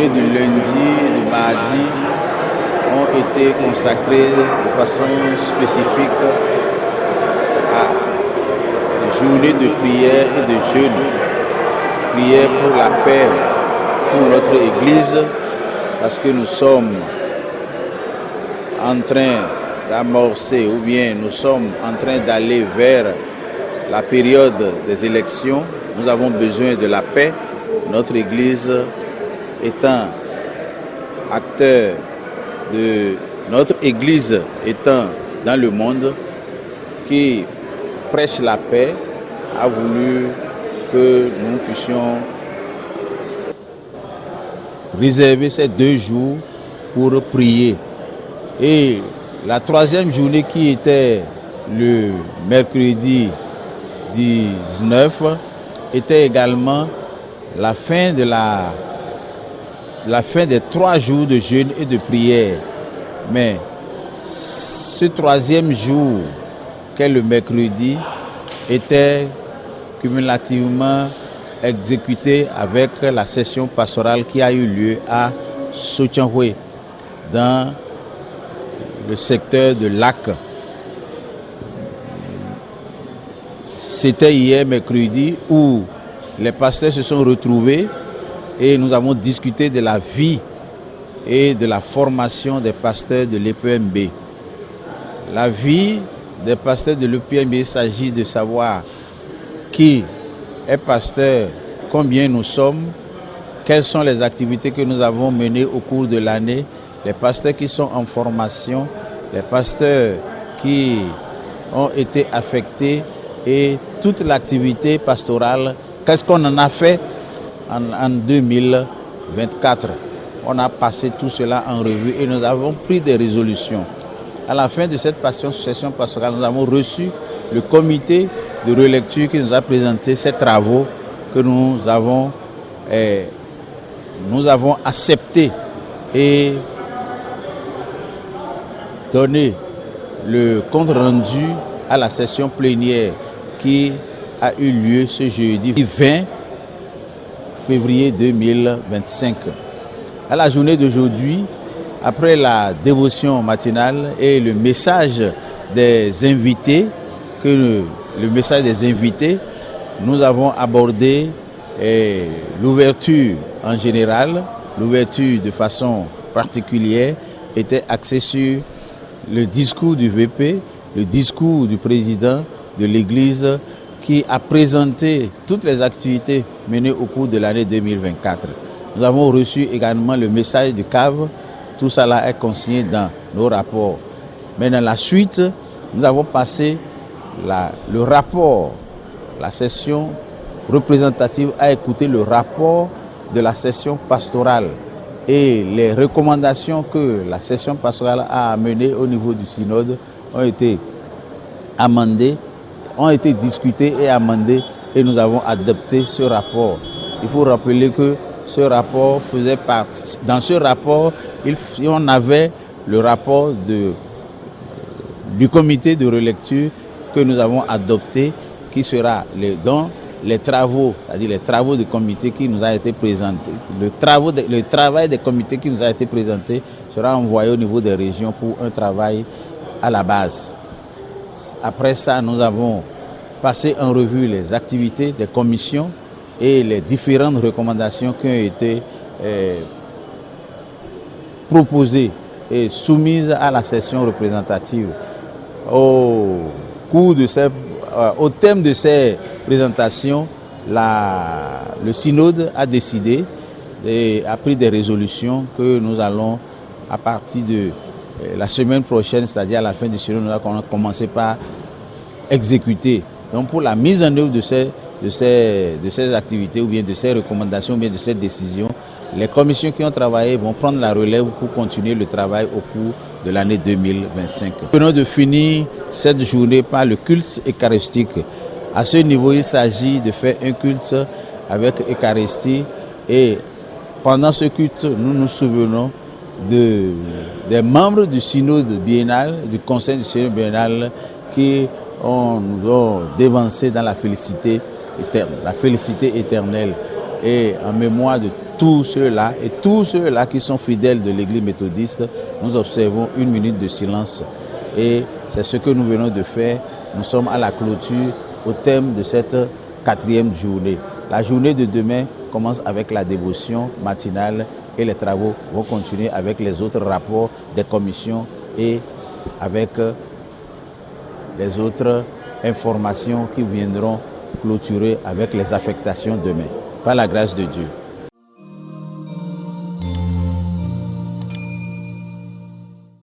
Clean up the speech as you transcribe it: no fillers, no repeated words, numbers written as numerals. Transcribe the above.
journées du lundi, du mardi ont été consacrées de façon spécifique à des journées de prière et de jeûne. Prière pour la paix, pour notre Église, parce que nous sommes en train d'amorcer ou bien nous sommes en train d'aller vers la période des élections. Nous avons besoin de la paix. Notre Église étant acteur de notre Église étant dans le monde qui prêche la paix, a voulu que nous puissions réserver ces 2 jours pour prier. Et la 3e journée qui était le mercredi 19 était également la fin des 3 jours de jeûne et de prière. Mais ce 3e jour, qu'est le mercredi, était cumulativement exécuté avec la session pastorale qui a eu lieu à Sotianhoué, dans le secteur de Lac. C'était hier mercredi où les pasteurs se sont retrouvés et nous avons discuté de la vie et de la formation des pasteurs de l'EPMB. La vie des pasteurs de l'EPMB, il s'agit de savoir qui est pasteur, combien nous sommes, quelles sont les activités que nous avons menées au cours de l'année, les pasteurs qui sont en formation, les pasteurs qui ont été affectés et toute l'activité pastorale. Qu'est-ce qu'on en a fait en 2024? On a passé tout cela en revue et nous avons pris des résolutions. À la fin de cette session pastorale, nous avons reçu le comité de relecture qui nous a présenté ces travaux que nous avons acceptés et donné le compte rendu à la session plénière qui a eu lieu ce jeudi 20 février 2025. À la journée d'aujourd'hui, après la dévotion matinale et le message des invités, nous avons abordé l'ouverture en général. L'ouverture de façon particulière était axée sur le discours du VP, le discours du président de l'Église qui a présenté toutes les activités menées au cours de l'année 2024. Nous avons reçu également le message du CAV. Tout cela est consigné dans nos rapports. Mais dans la suite, nous avons passé le rapport. La session représentative a écouté le rapport de la session pastorale et les recommandations que la session pastorale a amenées au niveau du synode ont été amendées, ont été discutées et amendées et nous avons adopté ce rapport. Il faut rappeler que ce rapport faisait partie. Dans ce rapport, on avait le rapport du comité de relecture que nous avons adopté, qui sera dans les travaux, c'est-à-dire les travaux du comité qui nous a été présenté. Le travail des comités qui nous a été présenté sera envoyé au niveau des régions pour un travail à la base. Après ça, nous avons passé en revue les activités des commissions et les différentes recommandations qui ont été proposées et soumises à la session représentative. Au thème de ces présentations, le synode a décidé et a pris des résolutions que nous allons, à partir de la semaine prochaine, c'est-à-dire à la fin du synode, nous allons commencer par exécuter. Donc pour la mise en œuvre de ces activités ou bien de ces recommandations ou bien de ces décisions, les commissions qui ont travaillé vont prendre la relève pour continuer le travail au cours de l'année 2025. Nous venons de finir cette journée par le culte eucharistique. À ce niveau, il s'agit de faire un culte avec Eucharistie et pendant ce culte, nous nous souvenons des membres du synode biennal, du conseil du synode biennal qui nous ont dévancé dans la félicité éternelle. Et en mémoire de tous ceux-là et tous ceux-là qui sont fidèles de l'Église méthodiste, nous observons une minute de silence. Et c'est ce que nous venons de faire. Nous sommes à la clôture au thème de cette 4e journée. La journée de demain commence avec la dévotion matinale et les travaux vont continuer avec les autres rapports des commissions et avec les autres informations qui viendront clôturer avec les affectations demain. Par la grâce de Dieu.